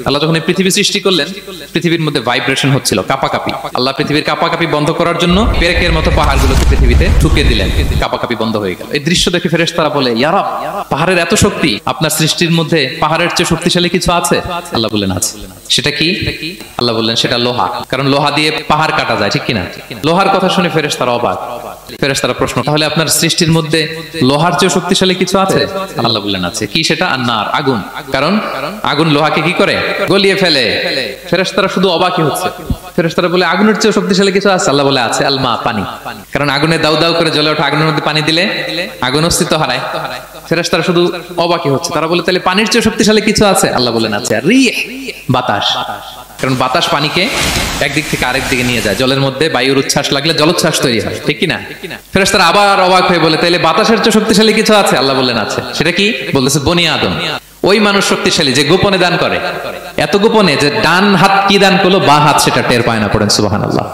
আল্লাহ যখন এই পৃথিবী সৃষ্টি করলেন, পৃথিবীর মধ্যে ভাইব্রেশন হচ্ছিল, কাঁপাকাঁপি। আল্লাহ পৃথিবীর কাঁপাকাঁপি বন্ধ করার জন্য পেরেকের মতো পাহাড়গুলোকে পৃথিবীতে ঠুকে দিলেন, কাঁপাকাঁপি বন্ধ হয়ে গেল। এই দৃশ্য দেখে ফেরেশতারা বলে, ইয়া রব, পাহাড়ের এত শক্তি, আপনার সৃষ্টির মধ্যে পাহাড়ের চেয়ে শক্তিশালী কিছু আছে? আল্লাহ বললেন আছে। সেটা কি? আল্লাহ বললেন সেটা লোহা, কারণ লোহা দিয়ে পাহাড় কাটা যায়, ঠিক কিনা? লোহার কথা শুনে ফেরেশতারা অবাক। ফেরেশতারা প্রশ্ন, তাহলে আপনার সৃষ্টির মধ্যে লোহার চেয়ে শক্তিশালী কিছু আছে? আল্লাহ বললেন আছে। কি সেটা? আন্নার, আগুন। কারণ আগুন লোহাকে কি করে? গলিয়ে ফেলে। ফেরেশতারা শুধু অবাকই হচ্ছে। ফেরেশতারা বলে, আগুনের চেয়ে শক্তিশালী কিছু আছে? আল্লাহ বলে আছে, আলমা, পানি। কারণ আগুনে দাউ দাউ করে জ্বলে ওঠা আগুনের মধ্যে পানি দিলে আগুন অস্তিত্ব হারায়। ফেরেশতারা শুধু অবাকই হচ্ছে। তারা বলে, তাহলে পানির চেয়ে শক্তিশালী কিছু আছে? আল্লাহ বলেন আছে, রিহ, বাতাস। কারণ বাতাস পানিকে একদিক থেকে আরেক দিকে নিয়ে যায়। জলের মধ্যে বায়ুর উচ্ছ্বাস লাগলে জলোচ্ছ্বাস তৈরি হয়, ঠিক কিনা? ফেরেশতারা আবার অবাক হয়ে বলে, তাহলে বাতাসের চেয়ে শক্তিশালী কিছু আছে? আল্লাহ বললেন আছে। সেটা কি? বলতেছে বনি আদম। ওই মানুষ শক্তিশালী যে গোপনে দান করে, এত গোপনে যে ডান হাত কি দান করলো, বাঁ হাত সেটা টের পায় না। পড়েন সুবহানাল্লাহ।